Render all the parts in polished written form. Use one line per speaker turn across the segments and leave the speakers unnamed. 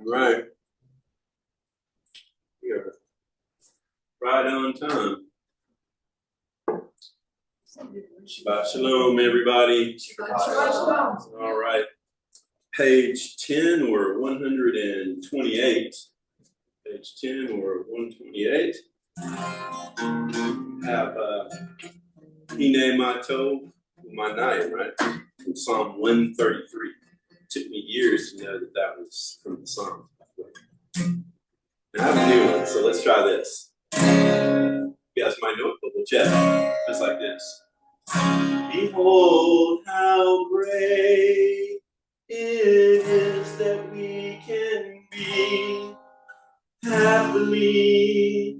Right. We are right on time. Shabbat shalom, everybody.
Shabbat shalom.
All right. Page 10 or 128. Page 10 or 128. Have Hine Mato Manai, right? From Psalm 133. It took me years to know that that was from the Psalm. And I have a new one, so let's try this. You guys might know it, but we'll check. Just like this. Behold, how great it is that we can be happily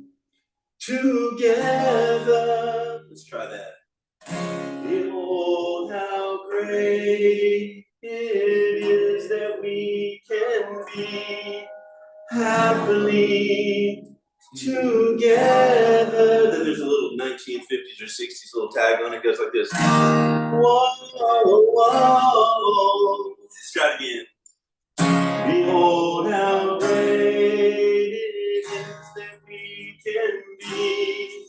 together. Let's try that. Behold, how great it is that we can be happily together. Then there's a little 1950s or 60s little tag on it. It goes like this. Whoa, whoa. Let's try it again. Behold, how great it is that we can be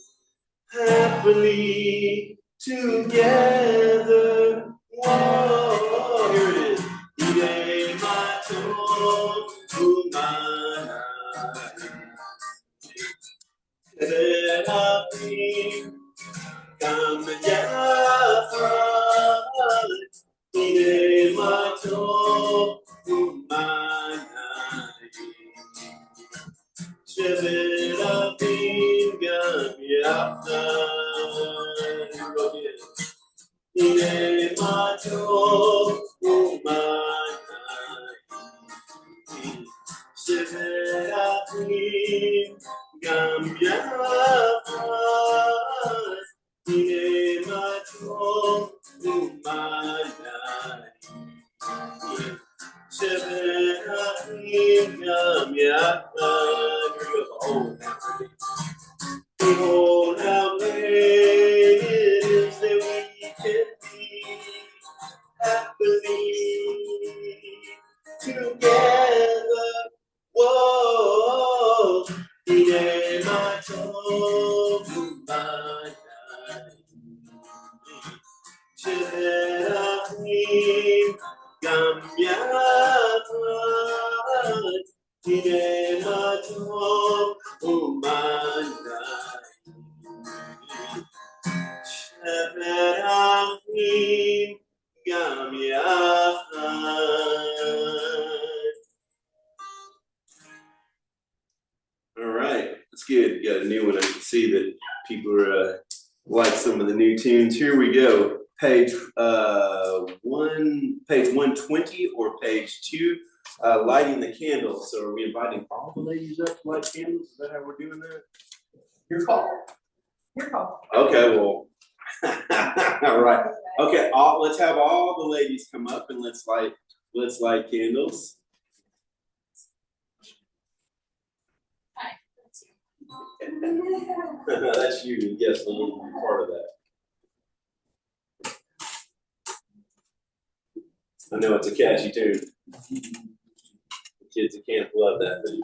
happily together. Whoa, here it is. Ide mato umanai. Serafim kam yafai. Ide mato umanai. Serafim kam yafai. Ide mato umanai. Serafim kam yafai. Ide mato umanai. Serafim kam yafai. Behold, how great it is that we can be happily together. Whoa, Ide mato umanai. Serafim kam yafai. Ide mato umanai. Serafim kam yafai. All right, that's good. You got a new one. I can see that people are like some of the new tunes. Here we go. Page 120 or page 2. Lighting the candles. So are we inviting all the ladies up to light candles? Is that how we're doing that?
Your call. Your call.
Okay, well. All right. Okay, let's have all the ladies come up and let's light candles.
Hi,
That's you. Yes, we'll be part of that. I know it's a catchy tune. The kids at camp love that thing.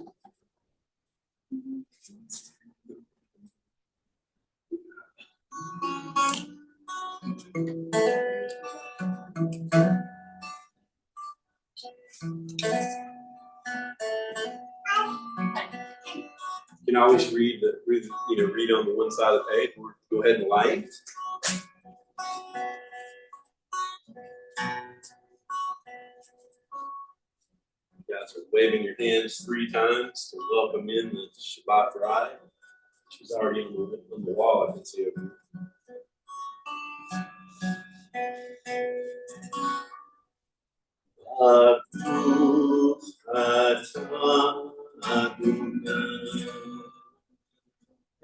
You can always read on the one side of the page. Or go ahead and light. You guys are waving your hands 3 times to welcome in the Shabbat bride. She's already on the wall. I can see her.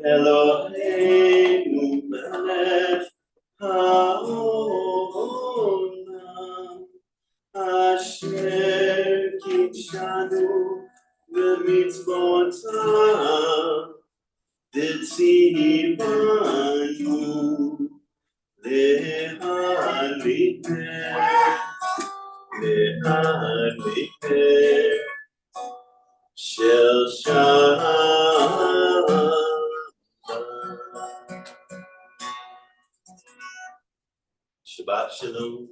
Eloheinu melech haolam asher kitshanu b'mitzvotav v'tzivanu lehalit Shabbat Shalom.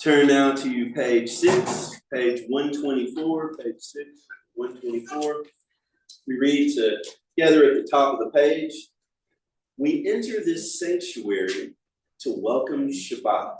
Turn now to page 6, page 124, page 6, 124. We read together at the top of the page. We enter this sanctuary to welcome Shabbat.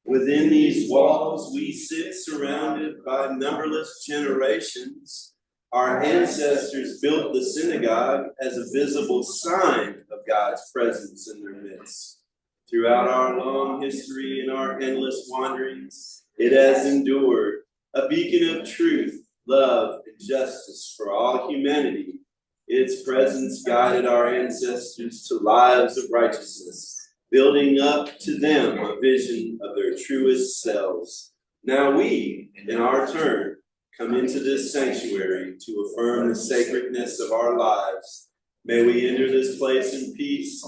Within these walls, we sit surrounded by numberless generations. Our ancestors built the synagogue as a visible sign of God's presence in their midst. Throughout our long history and our endless wanderings, it has endured, a beacon of truth, love, and justice for all humanity. Its presence guided our ancestors to lives of righteousness, building up to them a vision of their truest selves. Now we, in our turn, come into this sanctuary to affirm the sacredness of our lives. May we enter this place in peace.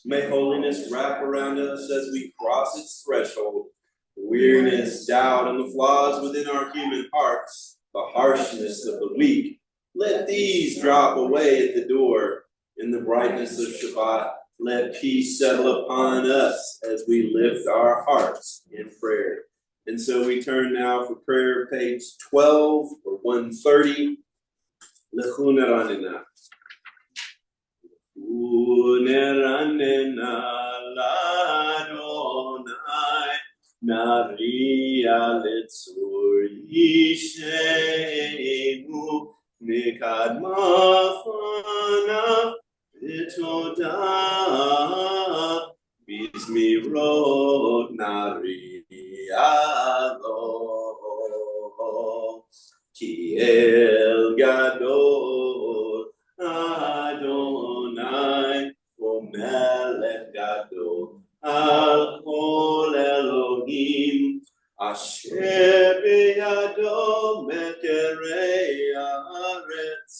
May holiness wrap around us as we cross its threshold. The weariness, doubt, and the flaws within our human hearts, the harshness of the weak, let these drop away at the door. In the brightness of Shabbat, let peace settle upon us as we lift our hearts in prayer. And so we turn now for prayer, page 12 or 130. Lechu neranena. Neranena l'Adonai, naria letzur yishenu, mikadma fanav v'todah, bizmirot naria lo, ki el gadol Adonai, Melech Gadol, Al Kol Elohim, Asher beyado mekerei haaretz,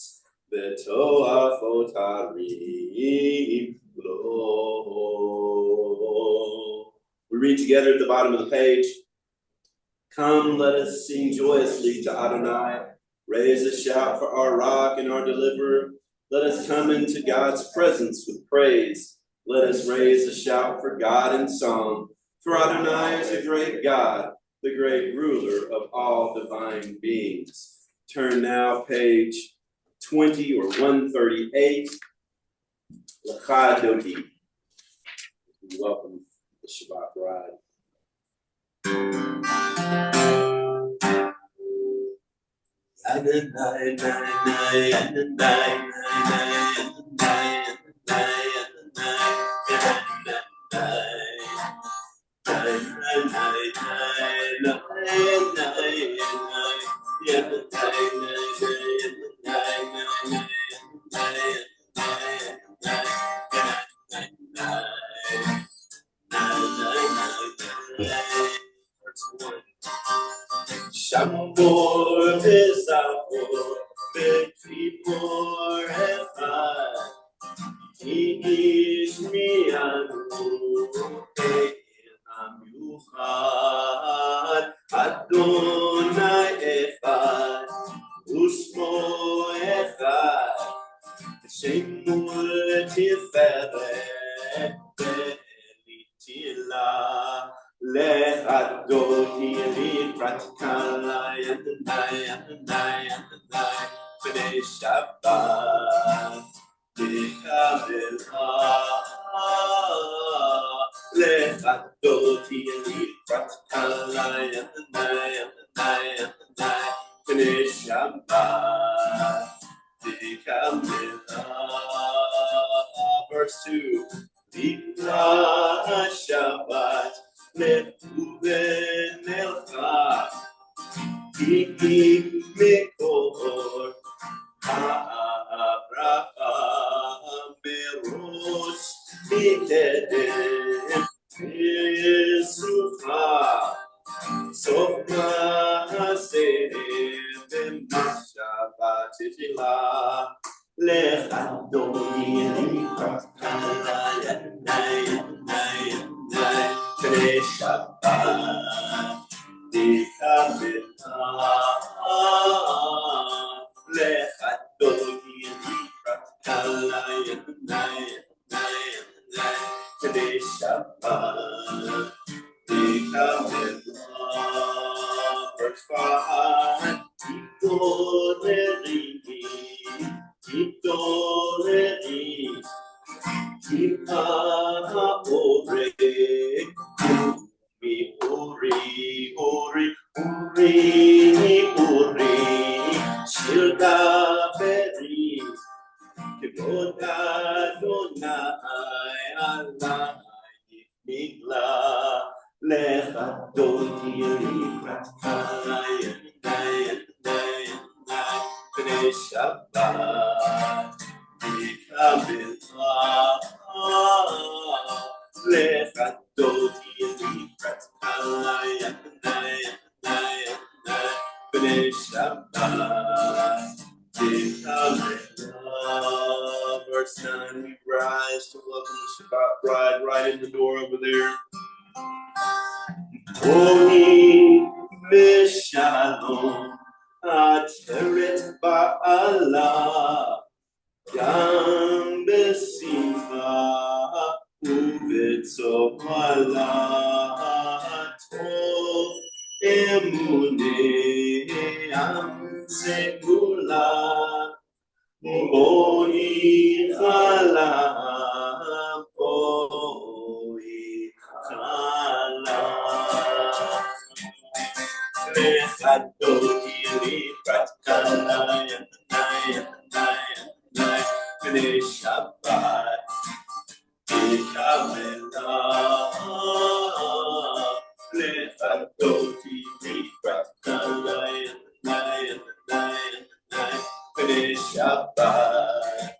v'toachot harim lo. We read together at the bottom of the page. Come, let us sing joyously to Adonai. Raise a shout for our rock and our deliverer. Let us come into God's presence with praise. Let us raise a shout for God in song. For Adonai is a great God, the great ruler of all divine beings. Turn now, page 20 or 138. Lecha Dodi. We welcome the Shabbat bride. Adonai, Adonai, Adonai, Shamor v'zavor v'kipor echad Ish mi'anu e'am yuchad Adonai echad Ushmo echad Shemul tiferet ve'litilah Lechadoti pratikala Adonai B'nei Shabbat Kabbalat Lechadoti pratikala Adonai B'nei Shabbat Kabbalat. Verse 2. V'kra Shabbat Me'uven elcha Kiki Mekor Ha'abracha Merosh Mikedem Yisrucha Sof Ma'aseh B'Shabbat Tefillah Lechadoni B'nei Shabbat Kabbalat Lechadoni Verse 9, we rise to welcome the Shabbat bride right in the door over there. Ohi Mishalom Ateret Ba'ala Gam Besimcha Uvetzopala Tov Emune Amsegula Boi Chala Boi Chala Lechadoti Pratkala Bnei Shabbat Kabbalat Lechadoti Pratkala Bnei Shabbat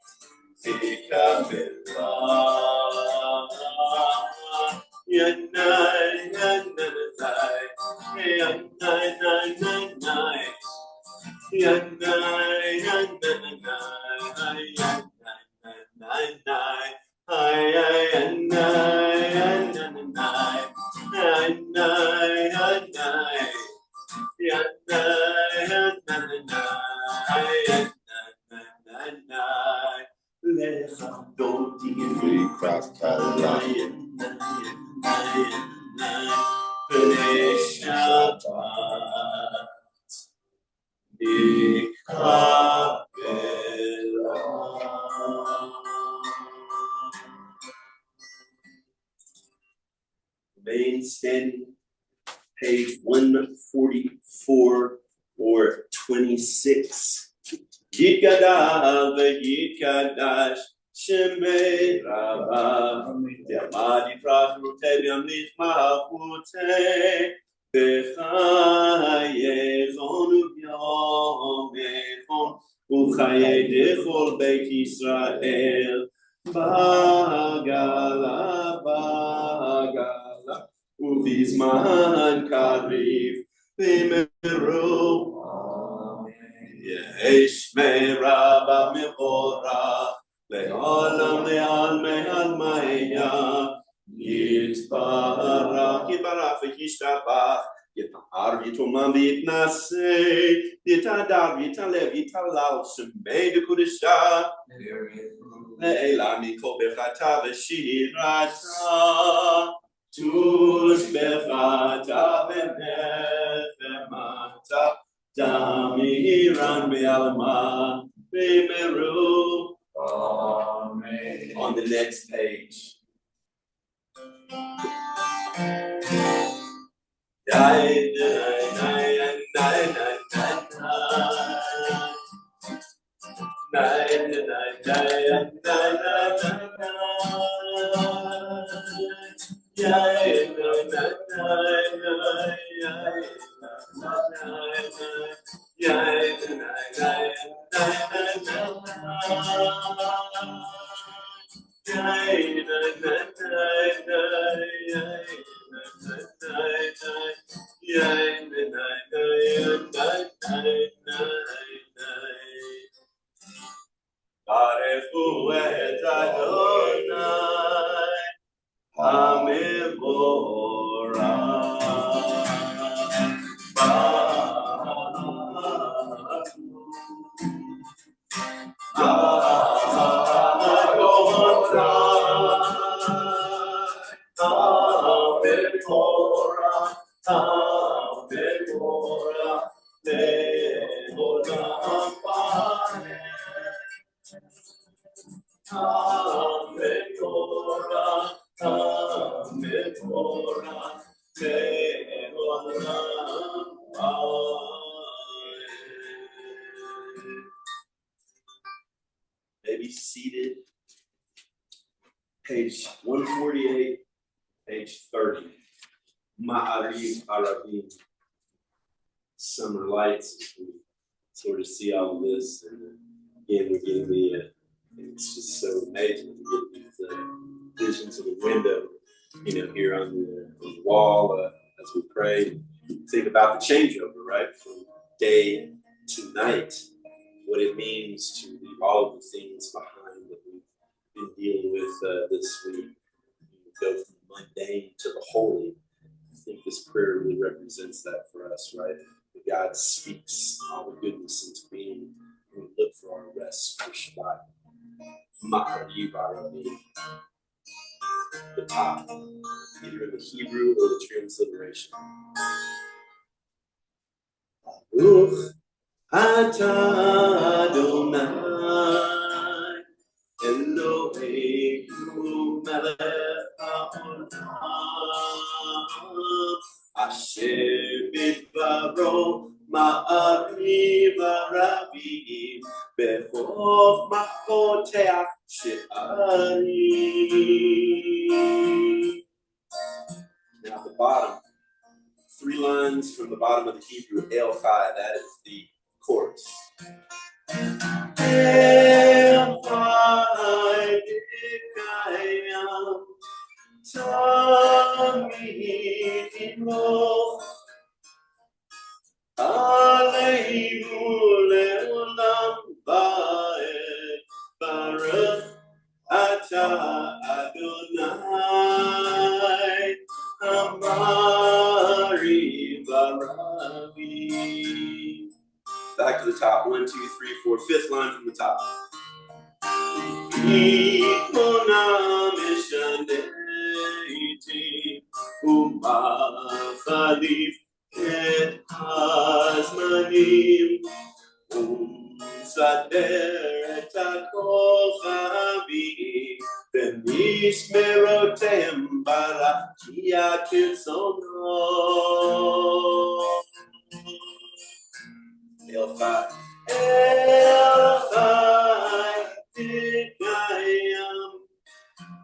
Kabbalat Yanai Yanai Main standing, page 144 or 26. Yikadav Yikadash Shemei Rabba Yamadi Prafrute Yamlich Mahafute Bechayezon Uvyomechon Uchaye Dechol Beit Yisrael Bagala Bagala Uvizman Kariv Vimeru Yesh me Rabba Mechora Le'olam le'almei almaya Yitbarach Yitbarach v'yishtabach Yitar Yitomam v'yitnaseh Yitadar Yitalev Yitalal Shemei Dekudesha Le'ela mikol bechata v'shirata Tush bechata v'nefemata Damiran be'alma v'meru. Amen. On the next page. Barechu et Adonai may be seated. Page 148, page 30. Ma'ariv Arabim. Summer lights. We sort of see all of this, and again, we're getting it's just so amazing to get these visions of the window, here on the wall as we pray. Think about the changeover, right, from day to night, what it means to leave all of the things behind that we've been dealing with this week. Go from the mundane to the holy. I think this prayer really represents that for us, right? That God speaks all the goodness into being, and we look for our rest for Shabbat. Ma'ariv Arabim. The top, either in the Hebrew or the transliteration. Baruch atah Adonai Eloheinu melech haolam asher bidbaro ma'ariv arabim bechov ma'oteach she'arim. Now at the bottom, 3 lines from the bottom of the Hebrew, El Chai, that is the chorus. El Chai Dikayam Tamid Imo Aleinu Leolam Vaed Baruch Atah Adonai Amari Barabi. Back to the top. 1, 2, 3, 4. 5th line from the top. Ikonam eshaneiti umachalif et hazmanim umsader et hakochavim v'mishmeroteim barakia kirtzono. El Chai Dikayam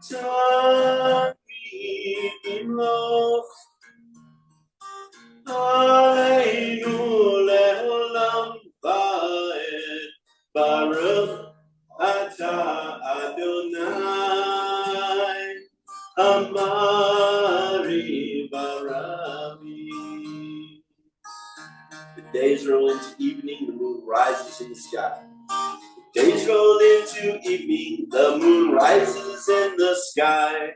Tamid Imloch Aleinu Leolam Vaed Baruch Atah Adonai Amari Barabi. The days roll into evening, the moon rises in the sky. The days roll into evening, the moon rises in the sky.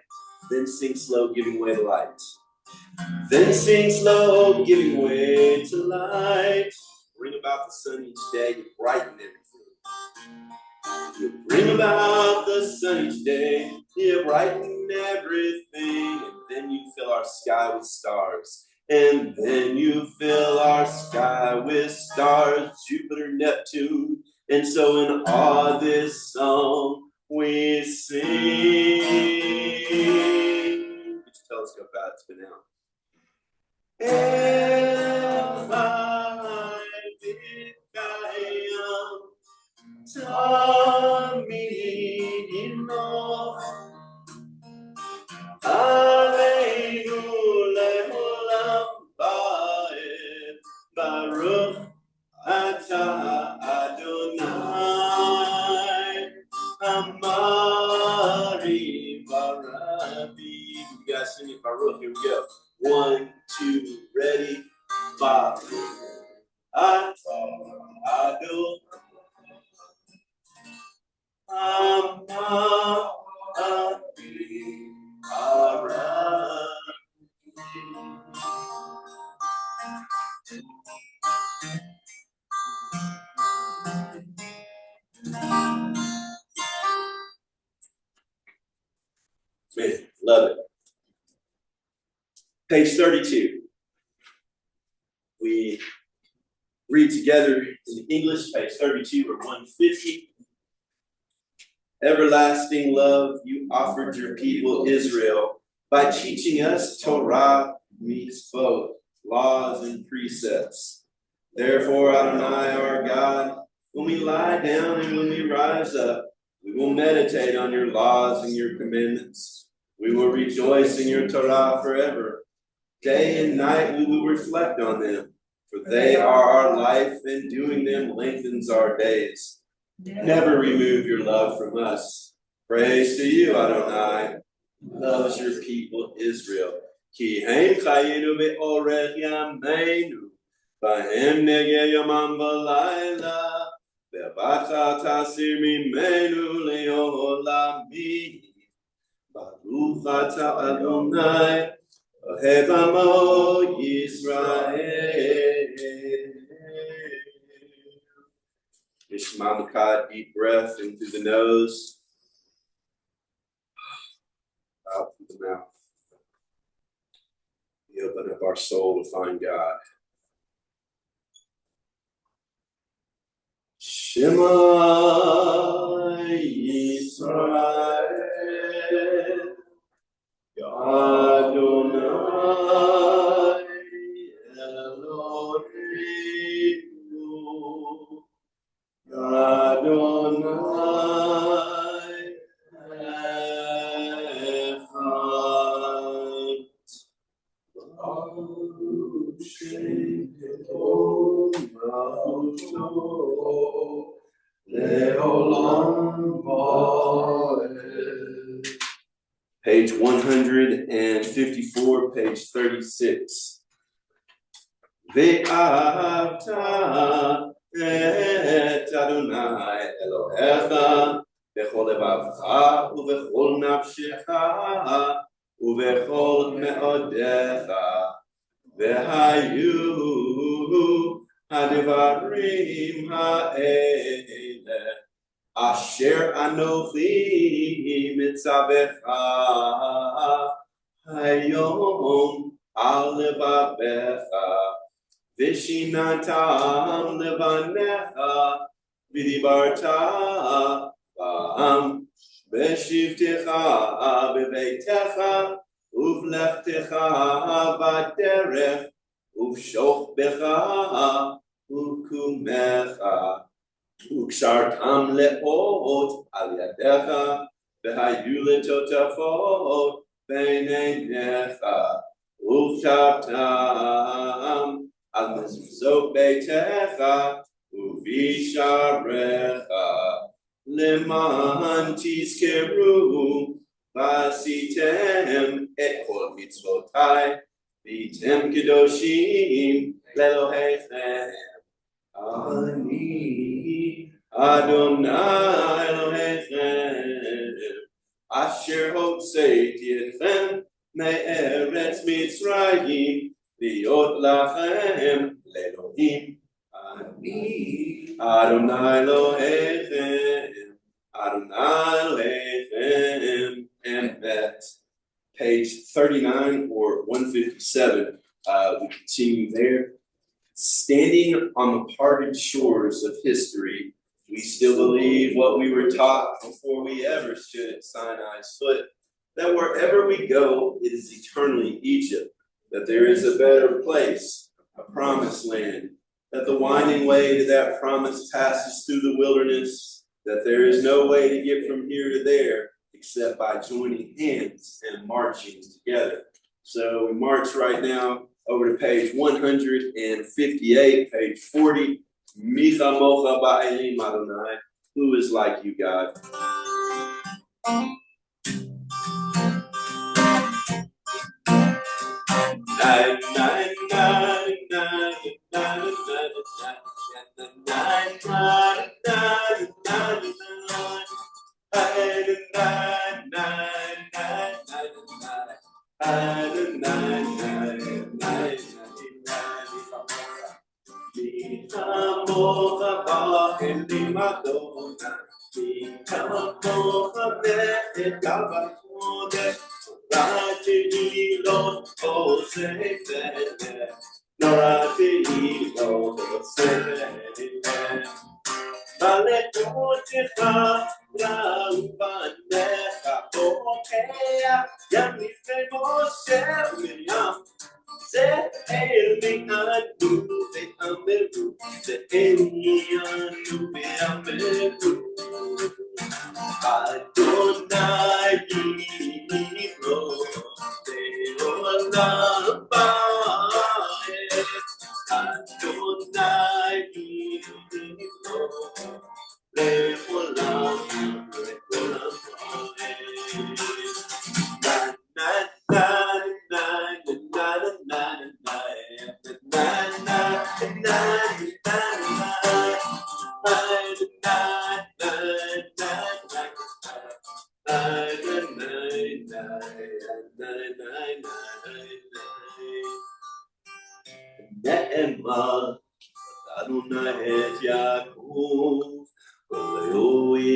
Then sinks low, giving way to light. Then sinks low, giving way to light. Bring about the sun each day, you brighten everything. You bring about the sun each day, you brighten everything. And then you fill our sky with stars. And then you fill our sky with stars, Jupiter, Neptune. And so in all this song we sing. Get your telescope out, it's been out. El Chai Dikayam Tamid Imo Aleinu Leolam Vaed Baruch Atah Adonai Amari Barabi. You guys sing it Baruch. Here we go. 1, 2, ready. Baruch Atah Adonai Amari Man, love it. Page 32. We read together in English, page 32 or 150. Everlasting love, you offered your people Israel by teaching us Torah, mitzvot, laws, and precepts. Therefore, Adonai, our God, when we lie down and when we rise up, We will meditate on your laws and your commandments. We will rejoice in your Torah forever. Day and night we will reflect on them, for they are our life, and doing them lengthens our days. Never remove your love from us. Praise to you, Adonai. Loves your people, Israel. Ki heim chayenu be'orech yameinu, b'hem nege yomam v'layla, ve'bacha tasir mimenu le'olami. Baruch ata Adonai, ohev amo Yisrael. Ishmael, deep breath in through the nose, out through the mouth. We open up our soul to find God. Shema Yisrael, Adonai Eloheinu, Adonai Echad. Page 154, page 36. Ve'avta et Adonai Elohecha bechol levavecha uvechol nafshecha uvechol me'odecha ve'hayu hadivarim ha'ele asher anochi mitzavecha hayom al levavecha v'shinatam levanecha v'dibarta ba'am v'shivtecha b'beitecha uvlechtecha b'derech uv'shochbecha uv'kumecha ukshartam le'ot al yadecha v'hayu letotafot b'neinecha uv'shartam al mezuzot beitecha uvisharecha leman tizkeru v'asitem et kol mitzvotai v'tem kedoshim le'Elohechem ani Adonai Elohechem asher hotzeiti etchem me'eretz Mitzrayim liot lachem le'Elohim ani Adonai Elohechem Adonai Elohechem Emet. Page 39 or 157. We continue there. Standing on the parted shores of history, we still believe what we were taught before we ever stood at Sinai's foot, that wherever we go, it is eternally Egypt, that there is a better place, a promised land, that the winding way to that promise passes through the wilderness, that there is no way to get from here to there except by joining hands and marching together. So we march right now over to page 158, page 40. Micha mocha ba'elim Adonai. Who is like you, God? Nine, nine, nine, nine, nine,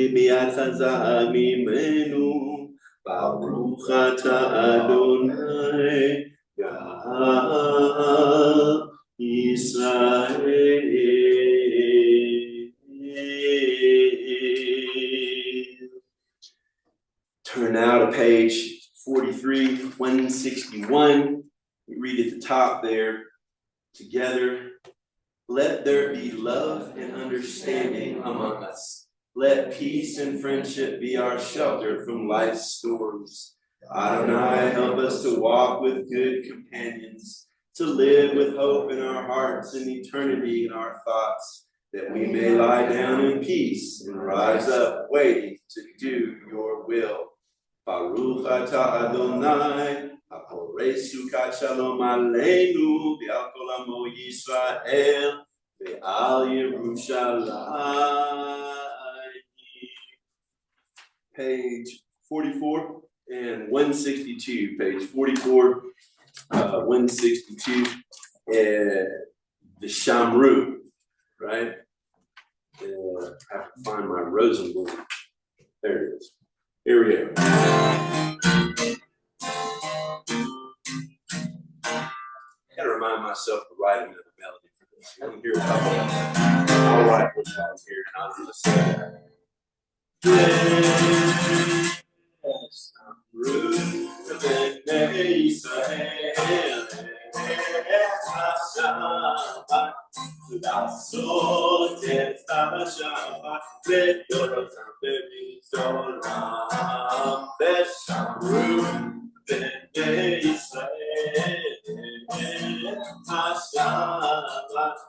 ביד חזק ממנו, ברוך אתה אדוני גאל ישראל. Turn now to page 43, 161. We read at the top there together. Let there be love and understanding among us. Let peace and friendship be our shelter from life's storms. Adonai, help us to walk with good companions, to live with hope in our hearts and eternity in our thoughts, that we may lie down in peace and rise up waiting to do your will. Baruch atah Adonai, haporei sukat shalom aleinu, ve'al kol amo Yisrael, ve'al Yerushalayim. Page 44 and 162. Page 44, 162, the Shamru, right? I have to find my Rosenblum. There it is. Here we go. Gotta remind myself to write another melody for this. You want to hear a couple of them? I'll write one down here and I'll just say that. Yes, I'm rude to the Israel. לעשות את השבת לדורותם בגדולם ושמרו בני ישראל השבת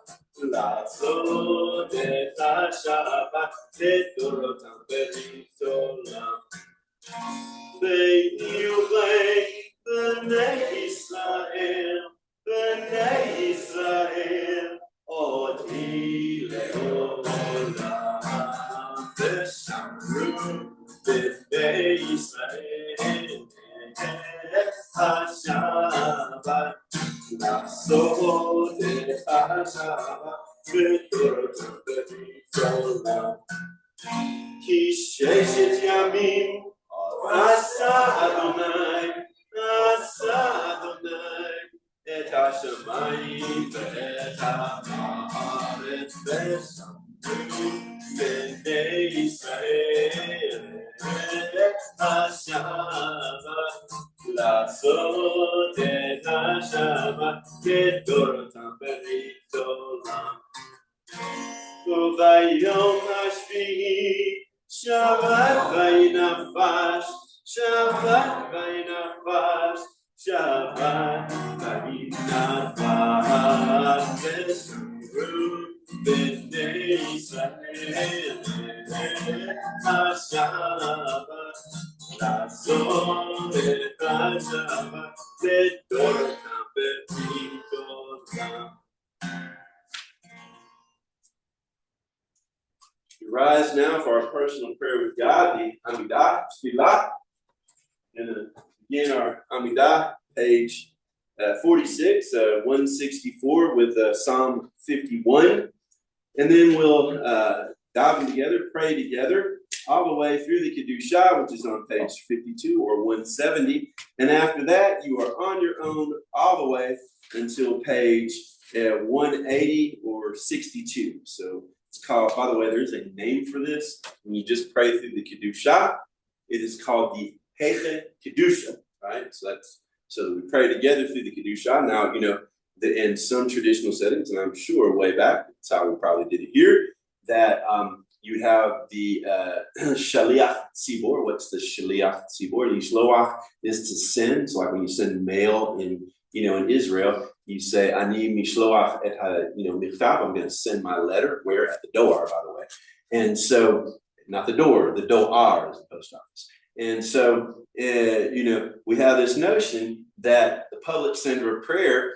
לעשות את השבת לדורותם בגדולם ויהיו בני ישראל בני ישראל אותי לעולם ושמרו בני ישראל השבת לעשות את השבת בדורותם בגדולם כי ששת ימים עשה אדוני את השמיים ואת הארץ ושמרו בני ישראל השבת לעשות את השבת לדורותם בגדולם וביום השביעי שבת וינפש שבת וינפש שבת וינפש ושמרו בני ישראל השבת לעשות את השבת לדורותם בגדולם. We rise now for our personal prayer with God, the Amidah, Tefillah, and again our Amidah, page 46, 164 with Psalm 51, and then we'll dive in together, pray together, all the way through the Kedusha, which is on page 52 or 170, and after that you are on your own all the way until page 180 or 62. So it's called, by the way, there's a name for this. When you just pray through the Kedusha, it is called the Heche Kedusha, right? So we pray together through the Kedusha. Now, you know, in some traditional settings, and I'm sure way back, that's how we probably did it here, that you have the Shaliach Tzibor. What's the Shaliach Tzibor? The Yishloach is to send. So like when you send mail in Israel, you say, Ani mishloach et michtav, I'm going to send my letter, where? At the door, by the way. And so, not the door, the doar is the post office. And so, we have this notion that the public sender of prayer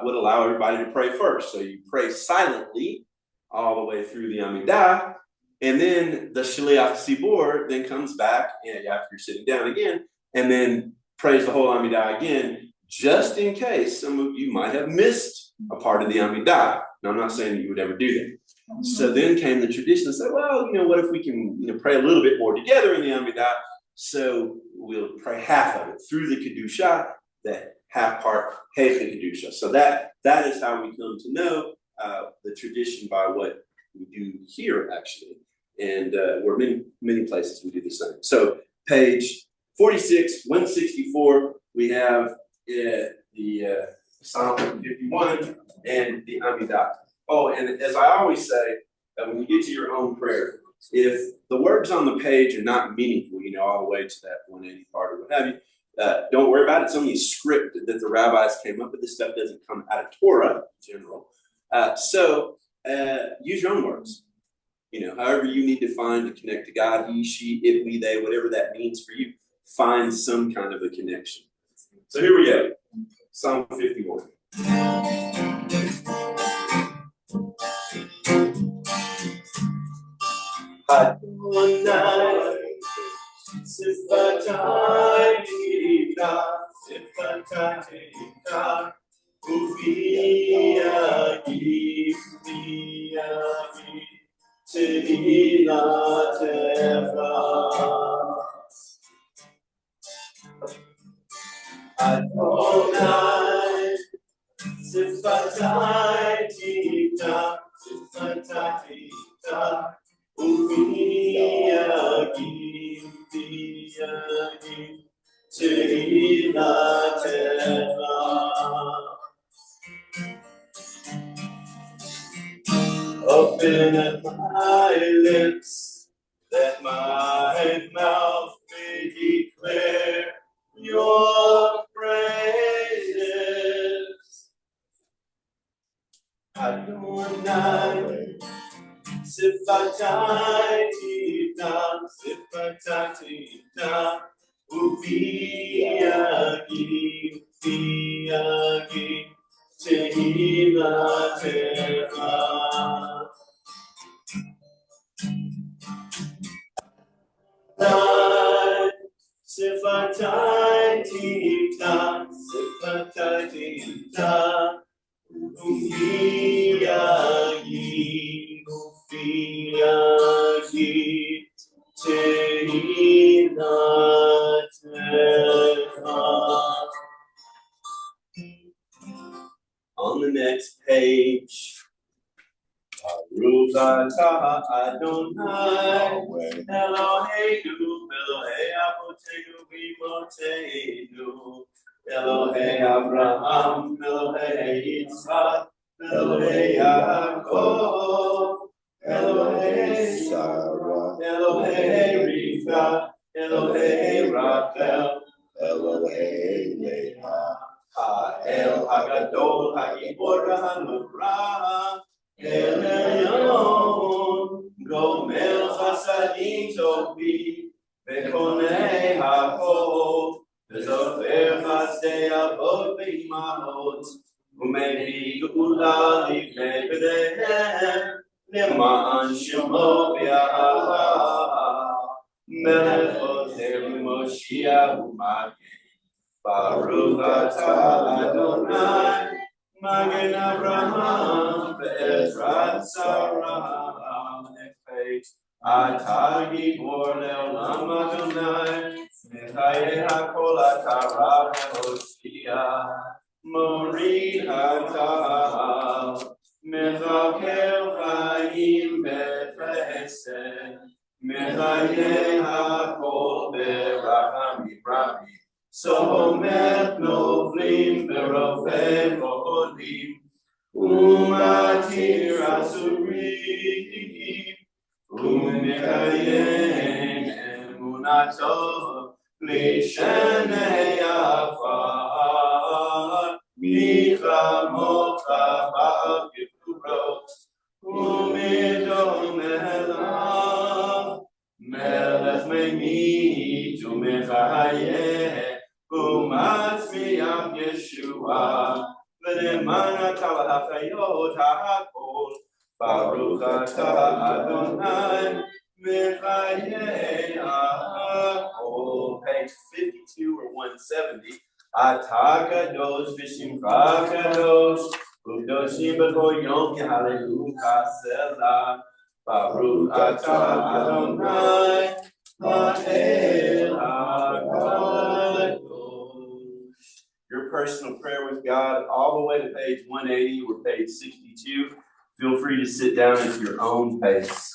would allow everybody to pray first. So you pray silently all the way through the Amidah, and then the Shaliach Tzibor then comes back and after you're sitting down again, and then prays the whole Amidah again, just in case some of you might have missed a part of the Amidah. Now, I'm not saying that you would ever do that. So then came the tradition and said, well, what if we can, pray a little bit more together in the Amidah? So we'll pray half of it through the Kedusha, the half part, Hech Kedusha. So that is how we come to know the tradition by what we do here, actually. And where many places we do the same. So page 46, 164, we have the Psalm 51 and the Amidah. Oh, and as I always say, when you get to your own prayer, if the words on the page are not meaningful, all the way to that 180 part or what have you, don't worry about it. It's only a script that the rabbis came up with. This stuff doesn't come out of Torah in general. So use your own words. However you need to find to connect to God, he, she, it, we, they, whatever that means for you, find some kind of a connection. So here we go. Psalm 51. Adonai, Sifatai Ika, Uvia Tehillah Adonai, Sifatai Ika, Uvia Open up my lips, that my mouth may declare your praises. Adonai, Sifatai Tita, Uviagi, Tehillah Teva. Sifatai Tita, Uviagi, Tehillah Teva. On the next page, Baruch atah Adonai, Eloheinu, Elohei Avotenu v'Imotenu, Elohei Abraham, Elohei Yitzchak, Elohei Yaakov, Elohei Sarah, Elohei Rivka, Elohei Rachel, Elohei Leah. El Hagadol Hagibor Hanurah El Elyon Gomel Chasadim Tovi Vekonei Hakol Vezofer Chasdei Avot Ve'imahot Umevi Gula Livnei B'dehem Leman Shemo V'Yahava Melech Oter Moshiach U'Magen Baruch atah Adonai, Magen Avraham, Be'ezrat Sarah. Next page. Atah Gibor Le'olam Adonai, Mechayeh HaKol atah Rav HaHoshia, Morid HaTal, Mechakel Chaim B'Chesed, Mechayeh HaKol B'Rachamim Rabim. Sohomet novlim berofeh moholim umatir asurim umekayem emunato lishenei afar michamocha ba'gevurot umidom elav melech meimit umechayeh Umatzmiach Yeshua, v'nemana tal hachayot ha'akol, Baruch atah Adonai, v'chayei ha'akol. Page 52 or 170. Atah kadosh v'shimcha kadosh, Kedoshim b'koyom Hallelujah Selah. Baruch atah Adonai Ha'el HaKadosh. Your personal prayer with God, all the way to page 180 or page 62. Feel free to sit down at your own pace.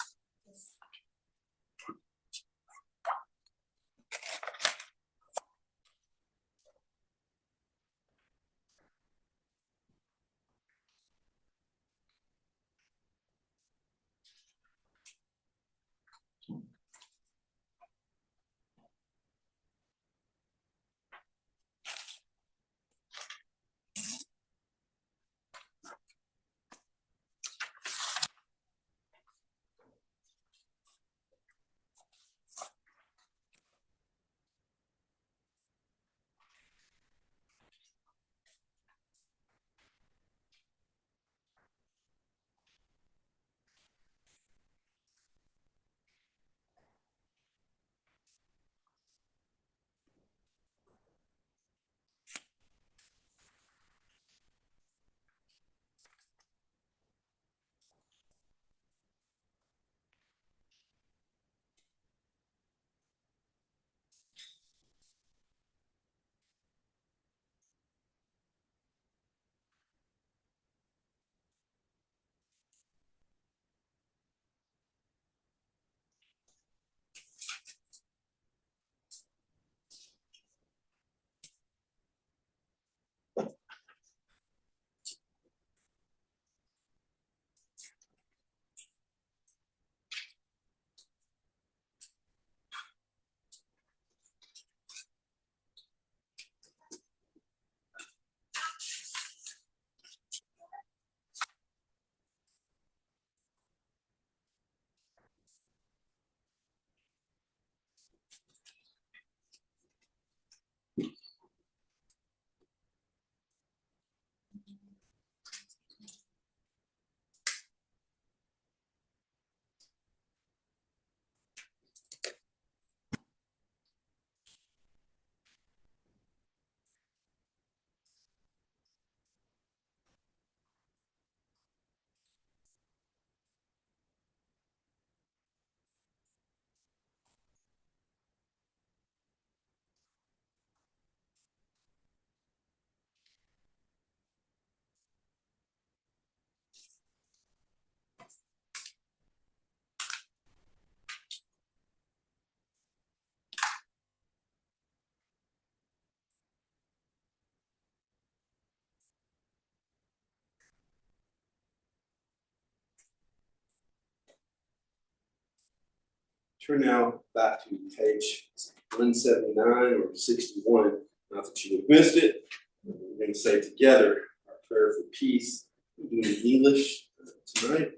Turn now back to page 179 or 61. Not that you would have missed it. We're going to say together our prayer for peace. We're doing it in English tonight.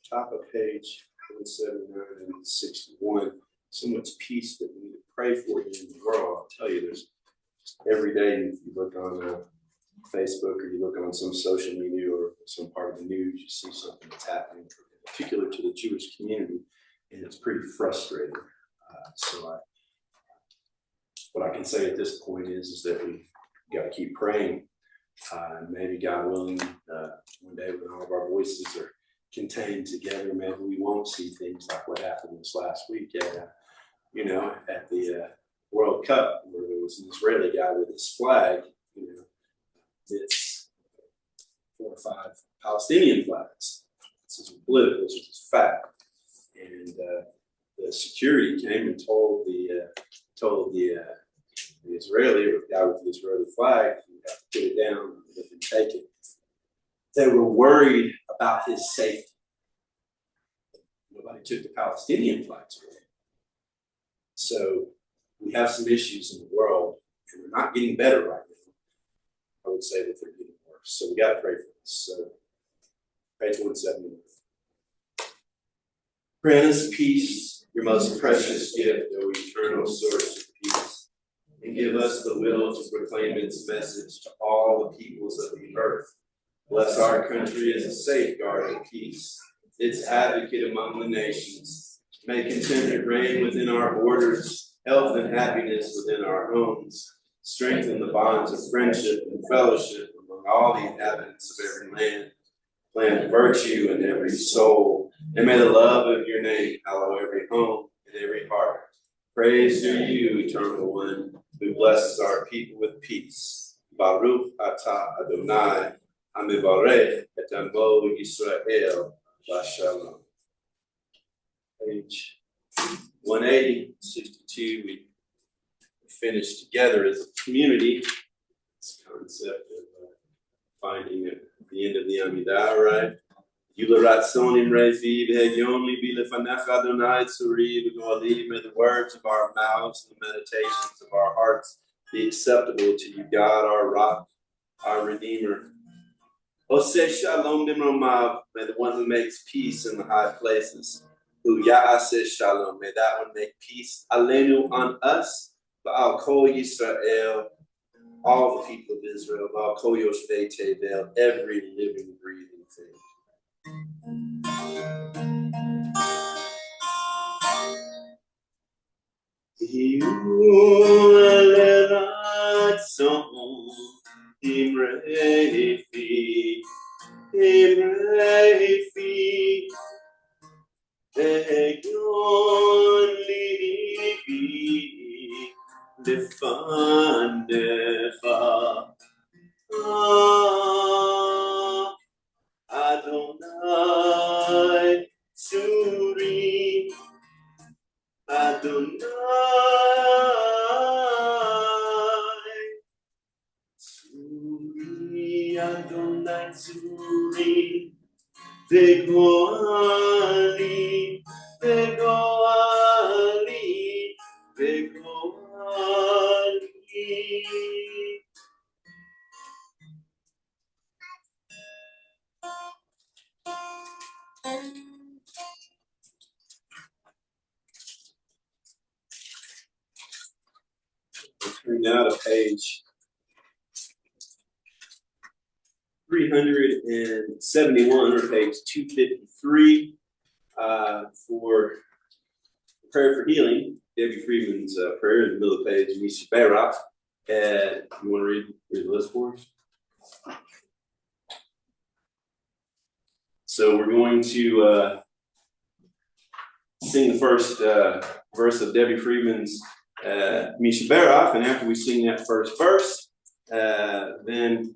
Top of page 179 and 61. So much peace that we need to pray for in the world. I'll tell you, there's every day if you look on Facebook or you look on some social media or some part of the news, you see something that's happening, in particular to the Jewish community. And it's pretty frustrating. What I can say at this point is that we got to keep praying. Maybe God willing, one day when all of our voices are contained together, maybe we won't see things like what happened this last week at the World Cup, where there was an Israeli guy with his flag. It's 4 or 5 Palestinian flags. This isn't political, this is just fact. And the security came and told the Israeli, or the guy with the Israeli flag, you have to put it down and let him take it. They were worried about his safety. Nobody took the Palestinian flags away. So we have some issues in the world, and they're not getting better right now. I would say that they're getting worse. So we got to pray for this. So page 171. Grant us peace, your most precious gift, O eternal source of peace, and give us the will to proclaim its message to all the peoples of the earth. Bless our country as a safeguard of peace, its advocate among the nations. May contentment reign within our borders, health and happiness within our homes. Strengthen the bonds of friendship and fellowship among all the inhabitants of every land, plant virtue in every soul, and may the love of your name hallow every home and every heart. Praise to you, eternal one, who blesses our people with peace. Baruch atah Adonai, hamivarech et amo Yisrael, Shalom. Page 180, 62, we finished together as a community. This concept of finding at the end of the Amidah, right? Yuleratsonim revi v'hegyon libi lefanecha Adonai tzuri v'goali. May the words of our mouths and the meditations of our hearts be acceptable to you, God, our rock, our redeemer. Oseh shalom b'mromav. May the one who makes peace in the high places. Hu ya'aseh shalom. May that one make peace. Aleinu on us. Ba'al kol Yisrael. All the people of Israel. Ba'al kol yoshvei tevel. Every living, breathing thing. Adonai Tzuri, Adonai Tzuri, Adonai Tzuri, Vegoali, Vegoali, Vegoali. Turn now to page 371 or page 253 for prayer for healing. Debbie Friedman's prayer in the middle of the page, Misha Barak. You want to read the list for us? So we're going to sing the first verse of Debbie Friedman's Misha Barak, and after we sing that first verse, then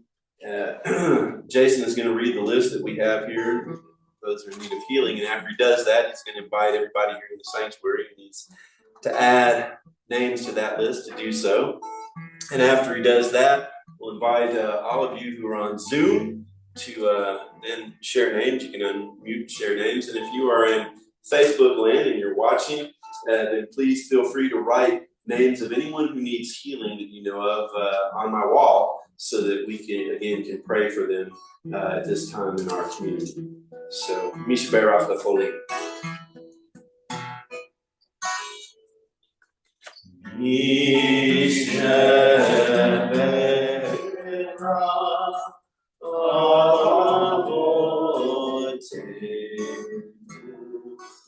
Jason is going to read the list that we have here. Those are in need of healing, and after he does that, he's going to invite everybody here in the sanctuary who needs to add names to that list to do so. And after he does that, we'll invite all of you who are on Zoom to then share names. You can unmute, share names, and if you are in Facebook land and you're watching, then please feel free to write names of anyone who needs healing that you know of on my wall, so that we can pray for them at this time in our community. So, Misha Barak Lefoli. Misha Barak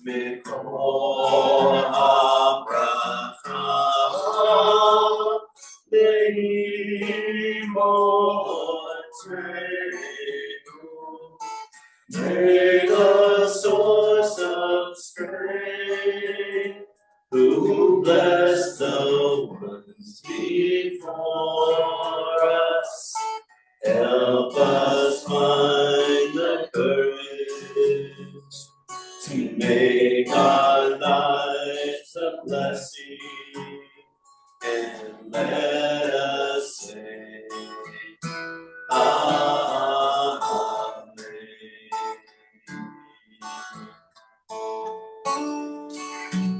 Mikol HaBracha May the source of strength, who bless the ones before us, help us find the courage to make our lives a blessing, and let us say,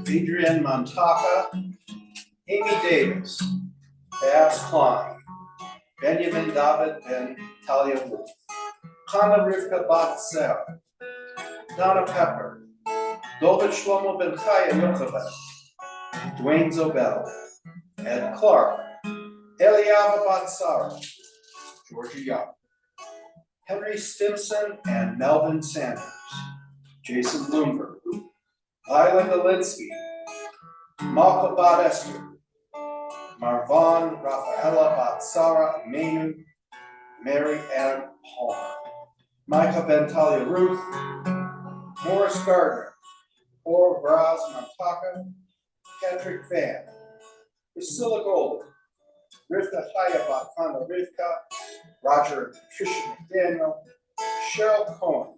Adrian Montaka, Amy Davis, Babs Klein, Benjamin David Ben Talia Wolf, Chana Rivka Bat Sarah, Donna Pepper, David Shlomo Ben Chaya Yocheved, Dwayne Zobel, Ed Clark, Eliava Bat Sarah, Georgia Young, Henry Stimson and Melvin Sanders, Jason Bloomberg, Lila Galinsky, Malka Bat Esther, Marvan Rafaela Bat Sarah Menu, Mary Ann Palmer, Michael Ben Talia Ruth, Morris Gardner, Or Braz Mantaka, Patrick Van, Priscilla Golden, Rivka Hayabat Khanda Rivka, Roger and Patricia McDaniel, Cheryl Cohen,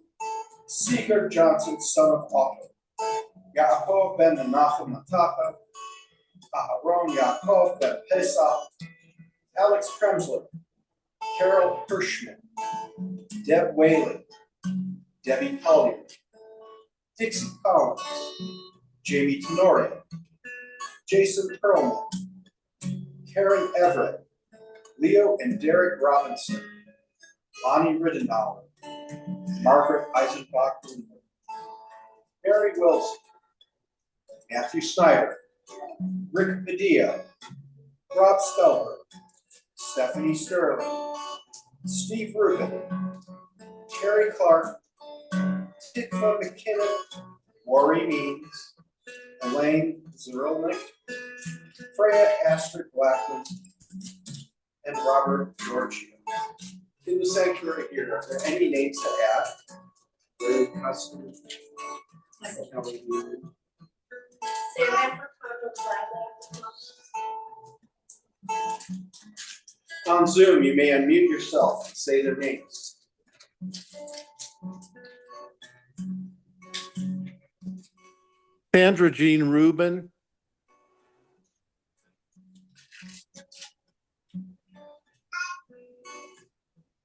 Seeger Johnson, son of Otto, Yaakov ben Menachem Matacha, Aharon Yaakov ben Pesach, Alex Kremsler, Carol Hirschman, Deb Whaley, Debbie Collier, Dixie Collins, Jamie Tenoria, Jason Perlman, Karen Everett, Leo and Derek Robinson, Lonnie Riddenauer, Margaret Eisenbach, Mary Wilson, Matthew Snyder, Rick Padilla, Rob Stelberg, Stephanie Sterling, Steve Rubin, Terry Clark, Tikva McKinnon, Worry Means, Elaine Zerilnik, Freya Astrid Blackman, and Robert Giorgio. In the sanctuary here, are there any names to add? Very custom. How we do it. On Zoom, you may unmute yourself and say their names.
Sandra Jean Rubin,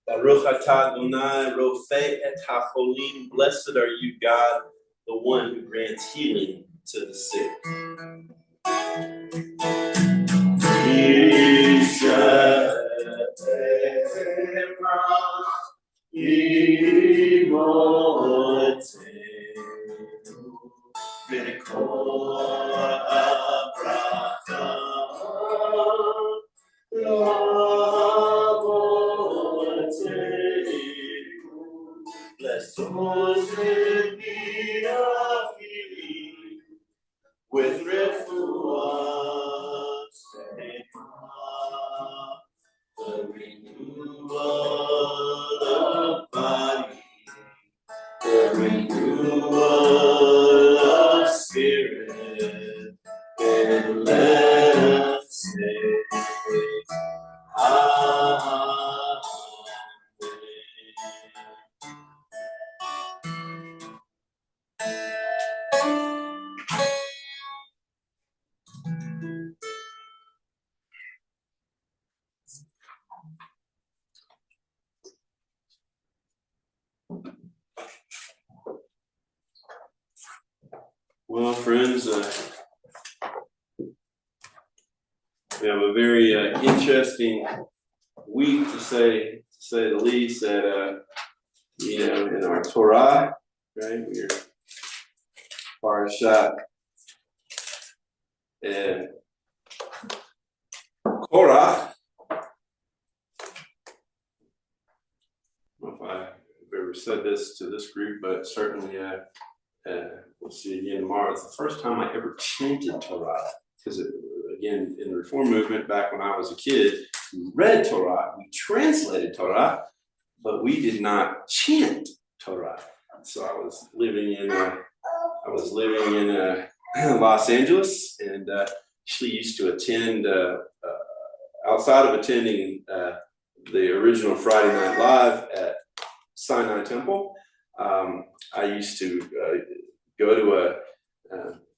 Baruch atah Adonai rofei et hacholim. Blessed are you, God, the one who grants healing to the sick. Bless those in need of healing with refuah, the renewal of body, the renewal of spirit, and let us say, Amen. Well, friends, we have a very interesting week to say the least. That in our Torah, right? We're Parashat and Korah. I don't know if I've ever said this to this group, but certainly we'll see again tomorrow. It's the first time I ever chanted Torah, because again, in the Reform movement, back when I was a kid, we read Torah, we translated Torah, but we did not chant Torah. So I was living in Los Angeles, and actually used to attend outside of attending the original Friday Night Live at Sinai Temple. I used to go to a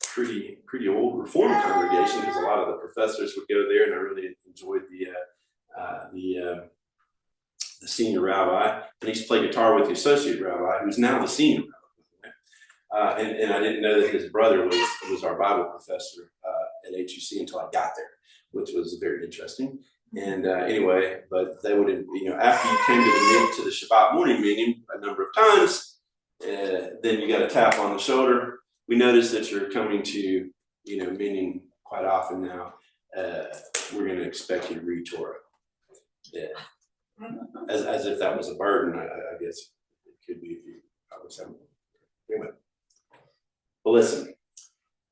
pretty old Reformed congregation, because a lot of the professors would go there, and I really enjoyed the senior rabbi. And he used to play guitar with the associate rabbi, who's now the senior rabbi. And I didn't know that his brother was our Bible professor at HUC until I got there, which was very interesting. And anyway, but they would, after you came to the Shabbat morning meeting a number of times, then you got a tap on the shoulder. We notice that you're coming to, meaning quite often now. We're going to expect you to read Torah. Yeah. As if that was a burden, I guess it could be if you always have. Anyway. Well, listen,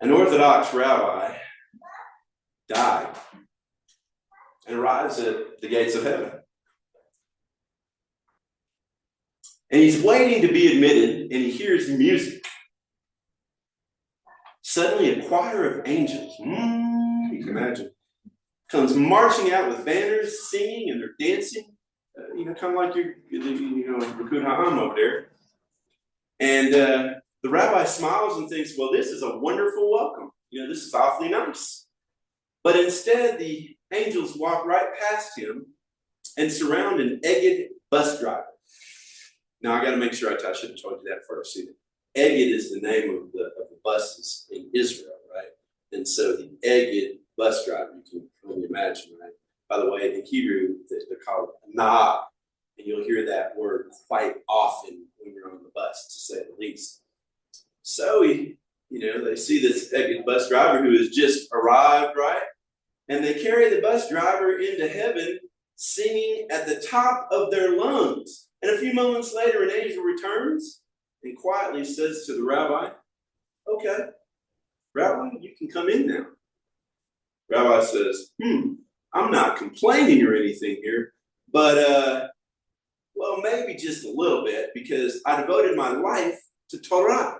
an Orthodox rabbi died and arrives at the gates of heaven. And he's waiting to be admitted, and he hears music. Suddenly, a choir of angels, you can imagine, comes marching out with banners, singing, and they're dancing. Kind of like your Rukun Ha'am over there. And the rabbi smiles and thinks, well, this is a wonderful welcome. This is awfully nice. But instead, the angels walk right past him and surround an egged bus driver. Now, I got to make sure I should have told you that first. See, Egged is the name of the buses in Israel, right? And so the egged bus driver, you can only imagine, right? By the way, in Hebrew, they're called na'ag, and you'll hear that word quite often when you're on the bus, to say the least. So they see this egged bus driver who has just arrived, right? And they carry the bus driver into heaven, singing at the top of their lungs. And a few moments later, an angel returns and quietly says to the rabbi, okay, Rabbi, you can come in now. Rabbi says, I'm not complaining or anything here, but, maybe just a little bit, because I devoted my life to Torah,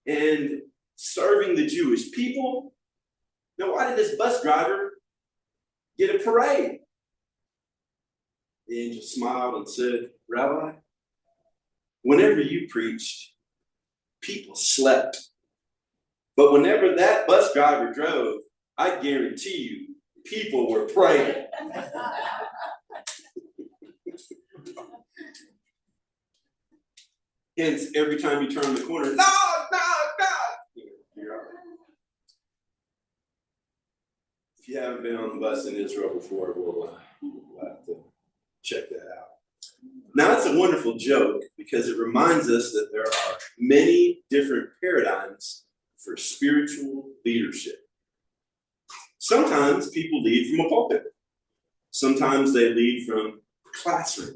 and serving the Jewish people. Now, why did this bus driver get a parade? The angel smiled and said, Rabbi, whenever you preached, people slept. But whenever that bus driver drove, I guarantee you, people were praying. Hence, every time you turn the corner, no. You're all right. If you haven't been on the bus in Israel before, we'll have to check that out. Now, that's a wonderful joke because it reminds us that there are many different paradigms for spiritual leadership. Sometimes people lead from a pulpit. Sometimes they lead from a classroom.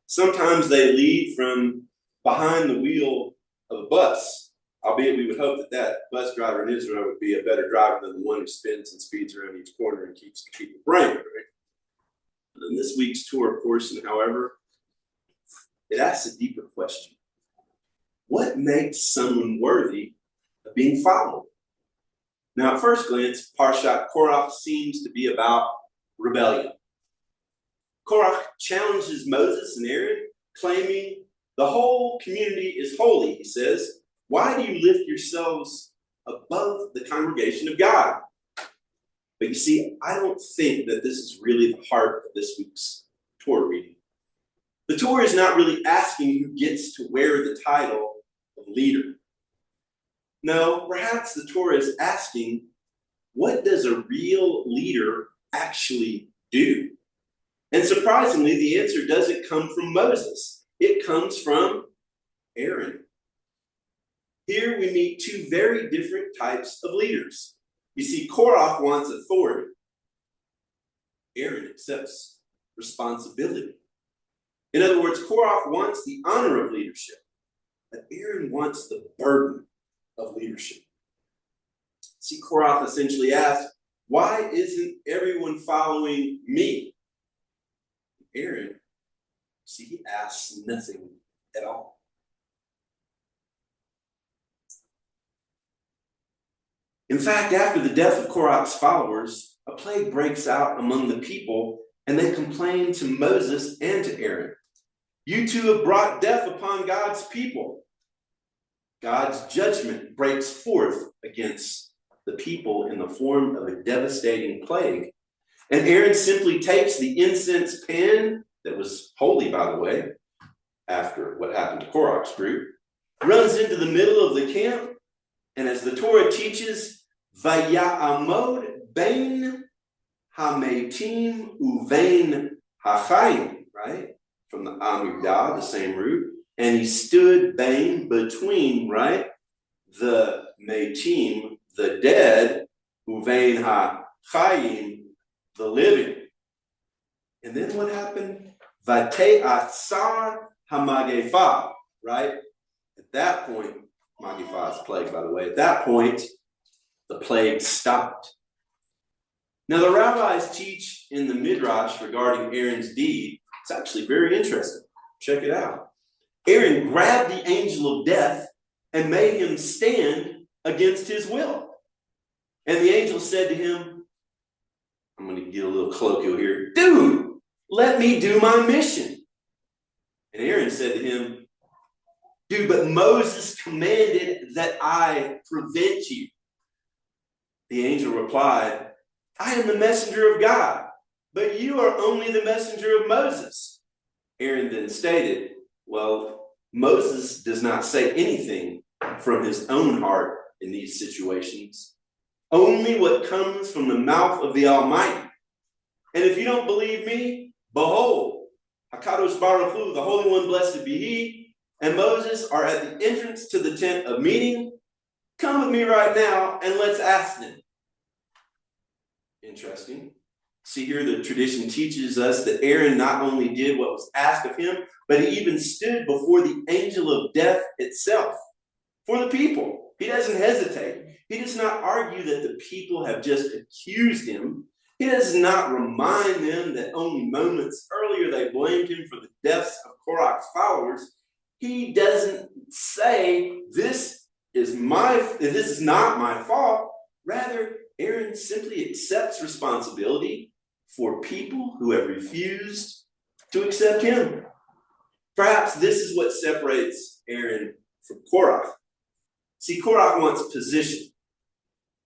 Sometimes they lead from behind the wheel of a bus, albeit we would hope that bus driver in Israel would be a better driver than the one who spins and speeds around each corner and keeps people brave, right? In this week's tour portion, however, it asks a deeper question. What makes someone worthy of being followed? Now, at first glance, Parshat Korach seems to be about rebellion. Korach challenges Moses and Aaron, claiming the whole community is holy, he says. Why do you lift yourselves above the congregation of God? But you see, I don't think that this is really the heart of this week's Torah reading. The Torah is not really asking who gets to wear the title of leader. No, perhaps the Torah is asking, what does a real leader actually do? And surprisingly, the answer doesn't come from Moses. It comes from Aaron. Here we meet two very different types of leaders. You see, Korach wants authority. Aaron accepts responsibility. In other words, Korach wants the honor of leadership, but Aaron wants the burden of leadership. See, Korach essentially asks, why isn't everyone following me? Aaron, see, he asks nothing at all. In fact, after the death of Korach's followers, a plague breaks out among the people, and they complain to Moses and to Aaron. You two have brought death upon God's people. God's judgment breaks forth against the people in the form of a devastating plague. And Aaron simply takes the incense pan, that was holy, by the way, after what happened to Korach's group, runs into the middle of the camp, and as the Torah teaches, Vaya'amod bein hametim uvein hachayim, right? From the Amidah, the same root. And he stood bein, between, right? The metim, the dead, uvein hachayim, the living. And then what happened? Vate'atzar hamagefa, right? At that point, Magifa is plague, by the way. At that point, the plague stopped. Now, the rabbis teach in the Midrash regarding Aaron's deed It's actually very interesting. Check it out. Aaron grabbed the angel of death and made him stand against his will. And the angel said to him, I'm going to get a little colloquial here, dude, let me do my mission. And Aaron said to him, dude, but Moses commanded that I prevent you. The angel replied, I am the messenger of God, but you are only the messenger of Moses. Aaron then stated, well, Moses does not say anything from his own heart in these situations, only what comes from the mouth of the Almighty. And if you don't believe me, behold, HaKadosh Baruch Hu, the Holy One, blessed be He, and Moses are at the entrance to the tent of meeting. Come with me right now and let's ask them. Interesting. See here, the tradition teaches us that Aaron not only did what was asked of him, but he even stood before the angel of death itself for the people. He doesn't hesitate. He does not argue that the people have just accused him. He does not remind them that only moments earlier they blamed him for the deaths of Korach's followers. He doesn't say, this is not my fault. Rather, Aaron simply accepts responsibility for people who have refused to accept him. Perhaps this is what separates Aaron from Korach. See, Korach wants position.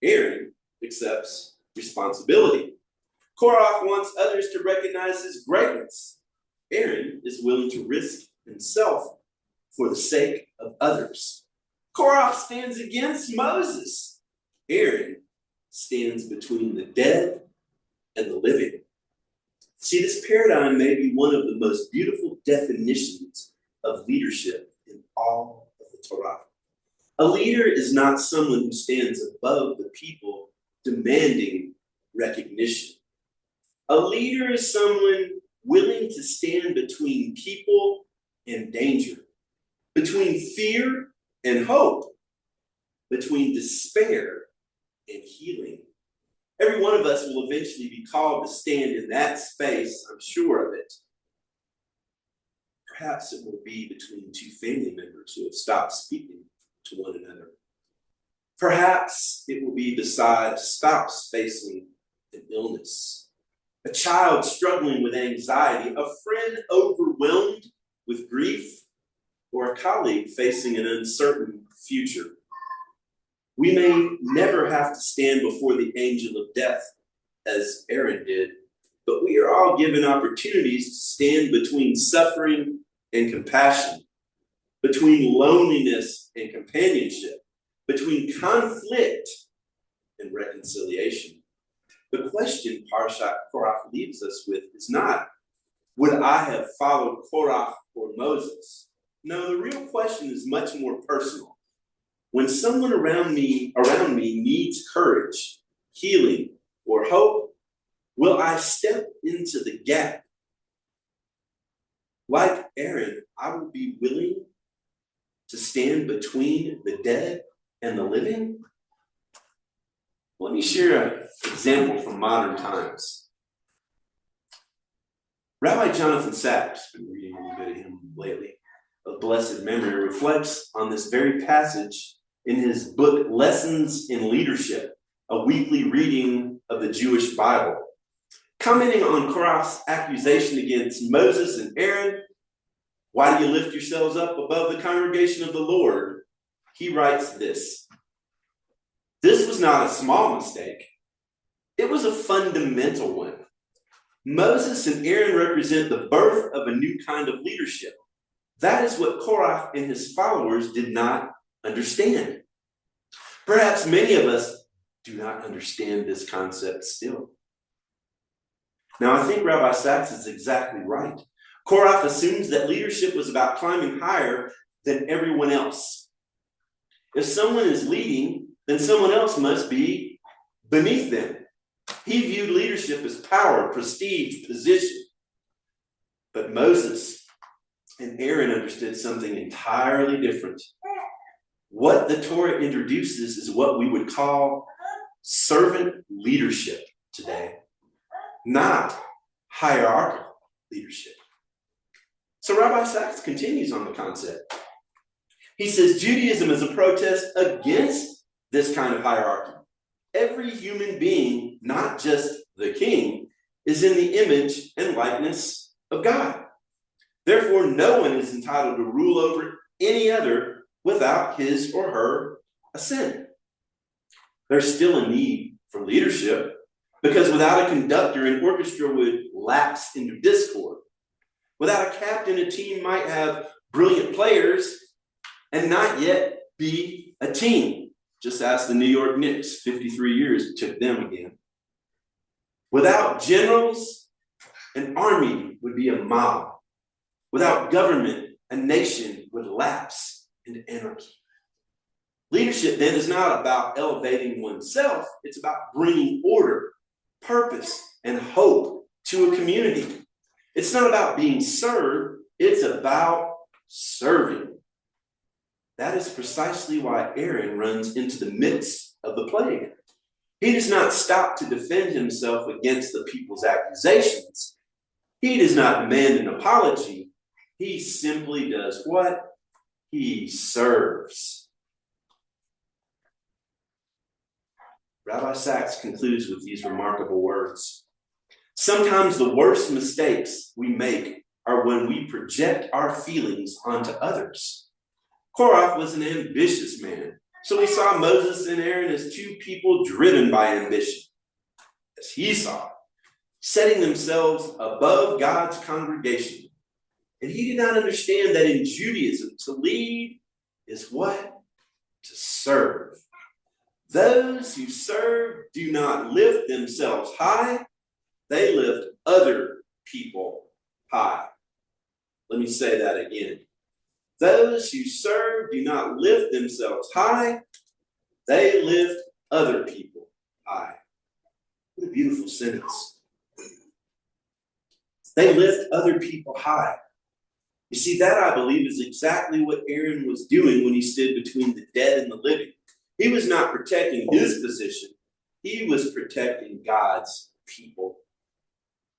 Aaron accepts responsibility. Korach wants others to recognize his greatness. Aaron is willing to risk himself for the sake of others. Korach stands against Moses. Aaron stands between the dead and the living. See, this paradigm may be one of the most beautiful definitions of leadership in all of the Torah. A leader is not someone who stands above the people demanding recognition. A leader is someone willing to stand between people and danger, between fear and hope, between despair and healing. Every one of us will eventually be called to stand in that space, I'm sure of it. Perhaps it will be between two family members who have stopped speaking to one another. Perhaps it will be beside a spouse facing an illness, a child struggling with anxiety, a friend overwhelmed with grief, or a colleague facing an uncertain future. We may never have to stand before the angel of death as Aaron did, but we are all given opportunities to stand between suffering and compassion, between loneliness and companionship, between conflict and reconciliation. The question Parshat Korach leaves us with is not, would I have followed Korach or Moses? No, the real question is much more personal. When someone around me needs courage, healing, or hope, will I step into the gap? Like Aaron, I will be willing to stand between the dead and the living? Let me share an example from modern times. Rabbi Jonathan Sacks, been reading a little bit of him lately, of blessed memory, reflects on this very passage in his book, Lessons in Leadership, a weekly reading of the Jewish Bible. Commenting on Korach's accusation against Moses and Aaron, why do you lift yourselves up above the congregation of the Lord? He writes this. This was not a small mistake. It was a fundamental one. Moses and Aaron represent the birth of a new kind of leadership. That is what Korach and his followers did not understand. Perhaps many of us do not understand this concept still. Now, I think Rabbi Sacks is exactly right. Korach assumes that leadership was about climbing higher than everyone else. If someone is leading, then someone else must be beneath them. He viewed leadership as power, prestige, position. But Moses and Aaron understood something entirely different. What the Torah introduces is what we would call servant leadership today, not hierarchical leadership. So Rabbi Sachs continues on the concept. He says Judaism is a protest against this kind of hierarchy. Every human being, not just the king, is in the image and likeness of God. Therefore, no one is entitled to rule over any other without his or her assent. There's still a need for leadership, because without a conductor, an orchestra would lapse into discord. Without a captain, a team might have brilliant players and not yet be a team. Just ask the New York Knicks, 53 years it took them again. Without generals, an army would be a mob. Without government, a nation would lapse into anarchy. Leadership then is not about elevating oneself. It's about bringing order, purpose, and hope to a community. It's not about being served. It's about serving. That is precisely why Aaron runs into the midst of the plague. He does not stop to defend himself against the people's accusations. He does not demand an apology. He simply does what? He serves. Rabbi Sachs concludes with these remarkable words. Sometimes the worst mistakes we make are when we project our feelings onto others. Korach was an ambitious man, so he saw Moses and Aaron as two people driven by ambition, as he saw it, setting themselves above God's congregation. And he did not understand that in Judaism, to lead is what? To serve. Those who serve do not lift themselves high, they lift other people high. Let me say that again. Those who serve do not lift themselves high, they lift other people high. What a beautiful sentence. They lift other people high. You see, that I believe is exactly what Aaron was doing when he stood between the dead and the living. He was not protecting his position. He was protecting God's people.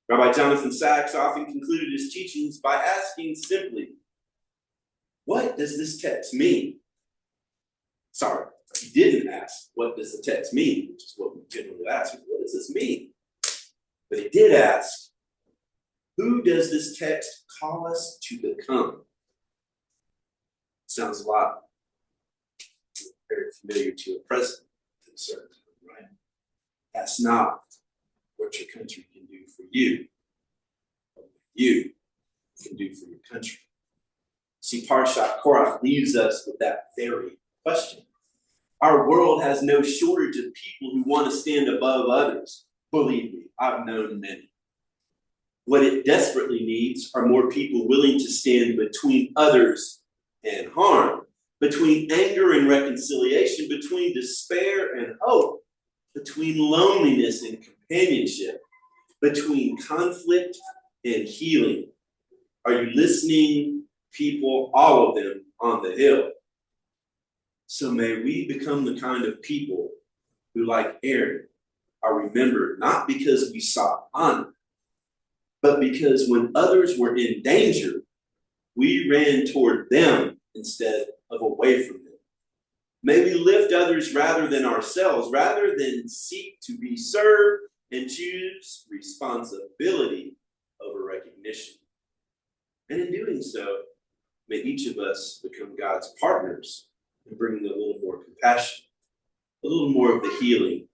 Rabbi Jonathan Sachs often concluded his teachings by asking simply, what does this text mean? Sorry, he didn't ask, what does the text mean? Which is what we generally ask. What does this mean? But he did ask, who does this text call us to become? Sounds a lot very familiar to a president in a certain time, right? That's not what your country can do for you, but what you can do for your country. See, Parshat Korach leaves us with that very question. Our world has no shortage of people who want to stand above others. Believe me, I've known many. What it desperately needs are more people willing to stand between others and harm, between anger and reconciliation, between despair and hope, between loneliness and companionship, between conflict and healing. Are you listening, people, all of them on the hill? So may we become the kind of people who, like Aaron, are remembered not because we sought honor, but because when others were in danger, we ran toward them instead of away from them. May we lift others rather than ourselves, rather than seek to be served and choose responsibility over recognition. And in doing so, may each of us become God's partners in bringing a little more compassion, a little more of the healing,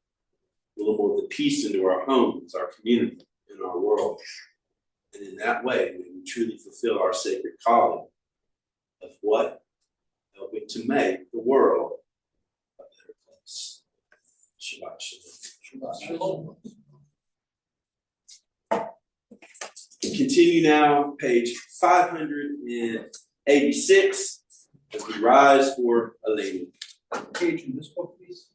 a little more of the peace into our homes, our community, and our world. And in that way, may we truly fulfill our sacred calling of what? Helping to make the world a better place. Shabbat shalom.
Shabbat shalom.
Continue now, page 586, as we rise for a lady.
Page in this book, please.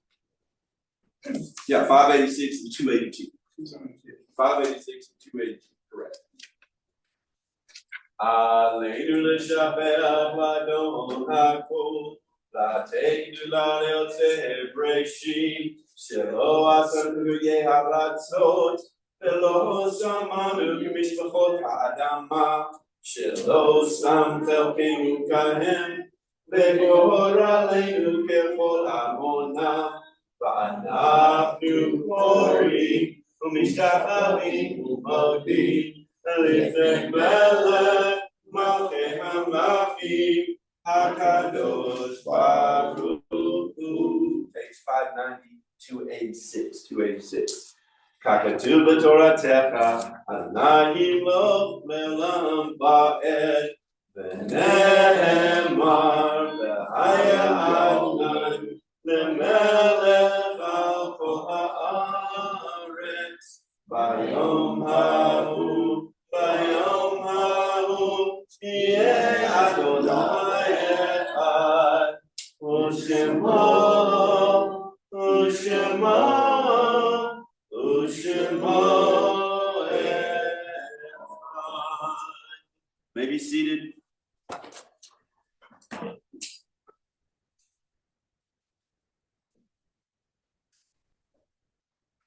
Yeah, 586 and 282. 586 and 282, correct. Aleinu l'shabeach l'adon hakol, l'teinu l'yotze breshim, shelo asanu yeharatzot, ולא שמענו כמשפחות האדמה, שלא שמתם כמוכם, וגורלנו ככל עמונם, ואנחנו קוראים ומשתחווים ומודים לפני מלך מלכי המלכים הקדוש ברוך הוא. Page 590, 286. ככתוב בתורתך, אדוני ימלוך לעולם ועד, ונאמר, והיה אדוני למלך על כל הארץ, ביום ההוא יהיה אדוני אחד, ושמו May be seated.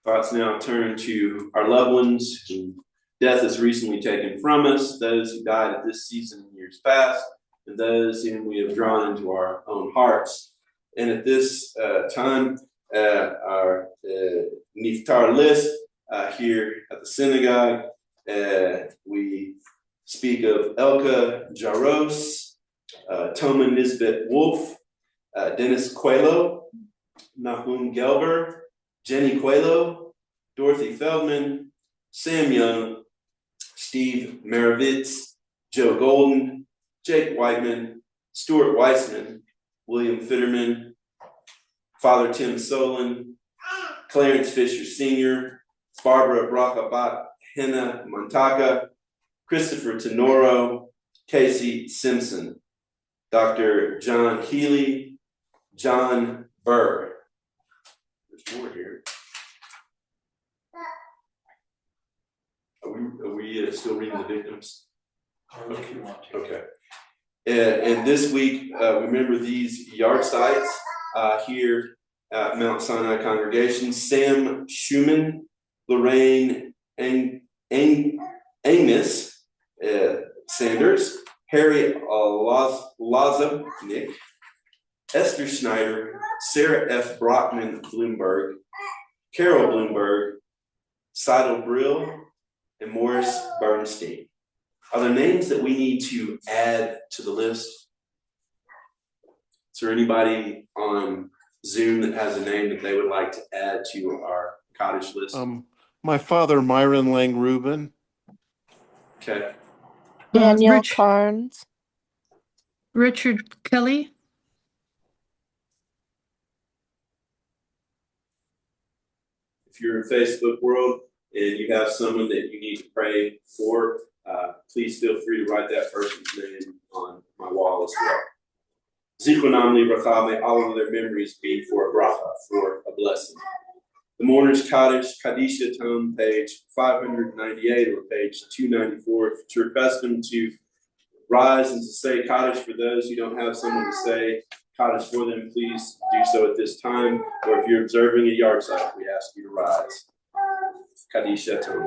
Thoughts now turn to our loved ones whom death has recently taken from us, those who died at this season in years past, and those whom we have drawn into our own hearts. And at this time, our Niftar list here at the synagogue, we speak of Elka Jaros, Toma Nisbet Wolf, Dennis Coelho, Nahum Gelber, Jenny Coelho, Dorothy Feldman, Sam Young, Steve Maravitz, Joe Golden, Jake Whiteman, Stuart Weissman, William Fitterman, Father Tim Solon, Clarence Fisher Sr., Barbara Brachabat Henna Montaga, Christopher Tenoro, Casey Simpson, Dr. John Healy, John Burr. There's more here. Are we still reading the victims? Okay. And this week, remember these yard sites here at Mount Sinai Congregation. Sam Schumann, Lorraine Amos Sanders, Harry Lazovnik, Esther Schneider, Sarah F. Brockman Bloomberg, Carol Bloomberg, Seidel Brill, and Morris Bernstein. Are there names that we need to add to the list? Is there anybody on Zoom that has a name that they would like to add to our cottage list?
My father, Myron Lang Rubin.
Okay.
Daniel Carnes.
Richard Kelly.
If you're in Facebook world and you have someone that you need to pray for, please feel free to write that person's name on my wall as well. Zichronam livracha, may all of their memories be for a bracha, for a blessing. The Mourner's Cottage, Kadisha Tome, page 598 or page 294. If it's your custom to rise and to say Kaddish for those who don't have someone to say Kaddish for them, please do so at this time. Or if you're observing a yard site, we ask you to rise. Kadisha Tome.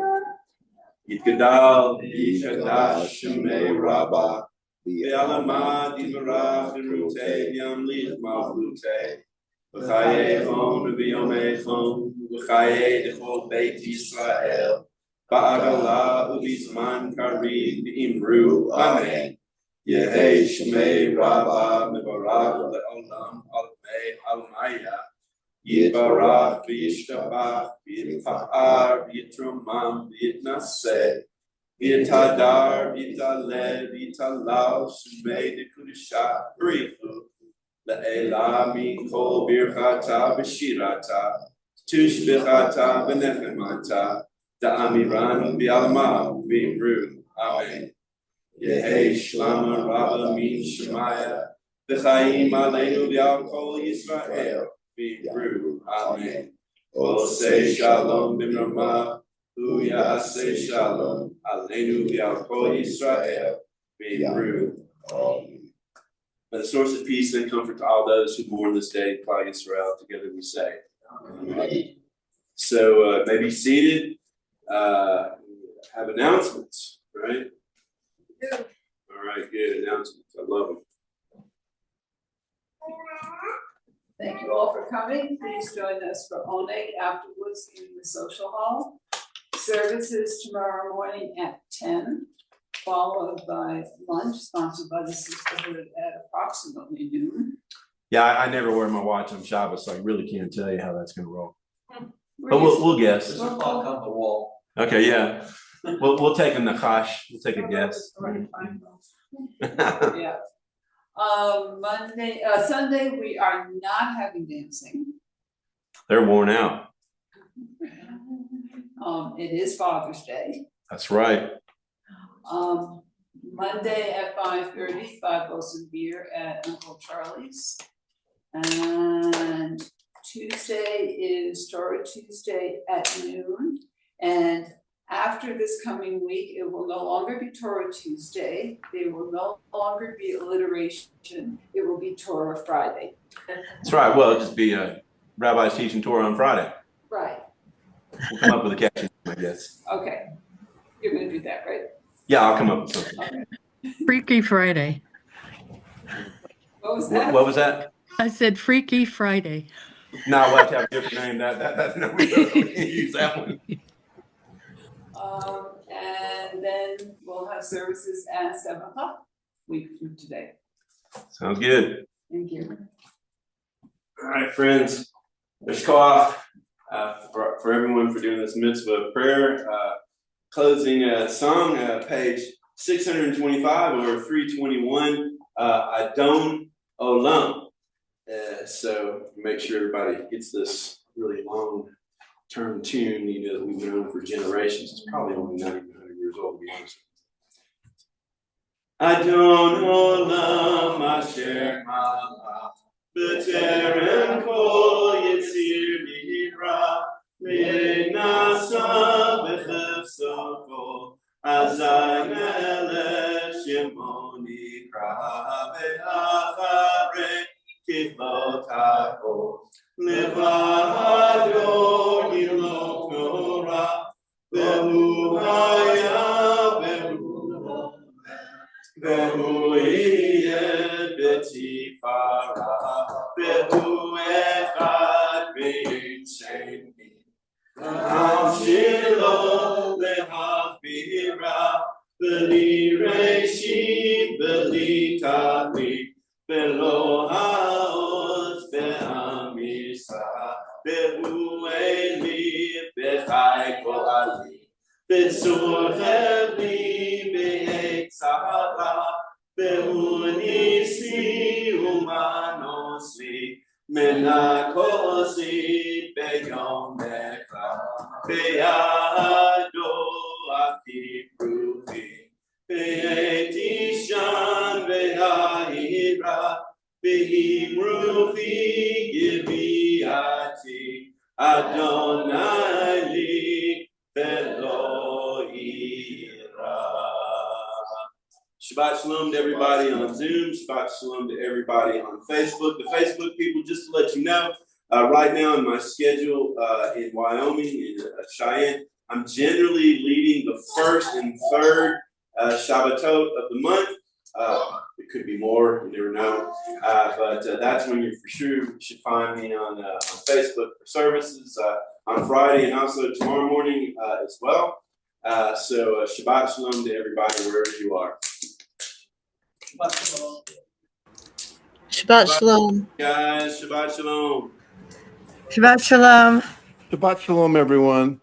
Yitgadal, Yishadash, Shemei Rabbah, Be'alama, Divarach, Rute, Yamlich, Malrute, V'chayechon, V'yomechon, V'chaye Dechol Beit Yisrael, Ba'agala, U'bizman Karim, V'imru, Amen. Yehei Shemei Rabbah, Mevarach, Le'olam, Al-Mei, Al-Maya, Yitbarach, V'yishtabach, V'yitfa'ar, V'yitromam, V'yitnaseh, V'yitadar, V'yitaleh, V'yitalav, Shemei Dekudisha, B'richu, Le'ela Mikol Birchata, V'shirata, Tushbechata, V'nechemata, Da'amiran, V'yalma, V'imru, Amen. Yehei Shlama Rabba Min Shemaya, V'chaim Aleinu V'al Kol Yisrael, V'imru, Amen. Osei Shalom B'mrama, U'yaseh Shalom, Aleinu V'al Kol Yisrael, V'imru, Amen. May the source of peace and comfort to all those who mourn this day, Klal Yisrael, together we say. Amen. So may be seated. Have announcements, right? right, good announcements. I love them.
Thank you all for coming. Please join us for Oneg afterwards in the social hall. Services tomorrow morning at 10, followed by lunch sponsored by the Sisterhood at approximately noon.
Yeah, I never wear my watch on Shabbos, so I really can't tell you how that's gonna roll. But we'll guess.
This is a clock on the wall.
Okay, yeah. We'll take a nakash. We'll take a guess.
Yeah. Sunday, we are not having dancing.
They're worn out.
It is Father's Day.
That's right.
Monday at 5:30, 5 Wilson beer at Uncle Charlie's. And Tuesday is Torah Tuesday at noon. And after this coming week, it will no longer be Torah Tuesday. There will no longer be alliteration. It will be Torah Friday.
That's right. Well, it'll just be rabbis teaching Torah on Friday.
Right.
We'll come up with a catchy name, I guess.
Okay. You're going to do that, right?
Yeah, I'll come up with something.
Okay.
Freaky Friday.
What was that?
What was that?
I said Freaky Friday.
No, we'll have to have a different name. No, we can't use that one.
And then we'll have services at 7 o'clock week from today.
Sounds good.
Thank you.
All right, friends. There's call for everyone for doing this mitzvah prayer. Closing song, page 625 or 321, Adon Olam. So make sure everybody gets this really long-term tune, that we've known for generations. It's probably only not even 100 years old, to be honest with you. Adon Olam Asher Malach B'terem Kol Yitzir Nivra V'nasa B'chefso Kol Azai Melech Shemo Nikra V'acharei Kiflotako Levado Yilok Torah Ve'hu Haya Ve'hu Yeh B'tifara Ve'hu Echad Ve'in Sheni Am Shilo Lehavira B'li Reshi B'li Tachli Be'lo Ha'oz Be'amisa Be'hu Eli Be'chai Kol Ali Be'tzur Chevli Be'etzara Be'hu Nisi U'manosli Menakosi Be'yom Ekra Be'ado Akipruvi Be'etishan Be'ahira Be'imrufi Giviati Adonai Li Be'lo Ira. Shabbat Shalom to everybody on Zoom. Shabbat Shalom to everybody on Facebook. The Facebook people, just to let you know, right now in my schedule in Wyoming, in Cheyenne, I'm generally leading the first and third Shabbatot of the month. It could be more, you never know. But that's when you for sure should find me on Facebook for services on Friday and also tomorrow morning as well. So Shabbat Shalom to everybody wherever you are.
Shabbat Shalom.
Guys, Shabbat Shalom.
Shabbat Shalom.
Shabbat Shalom, everyone.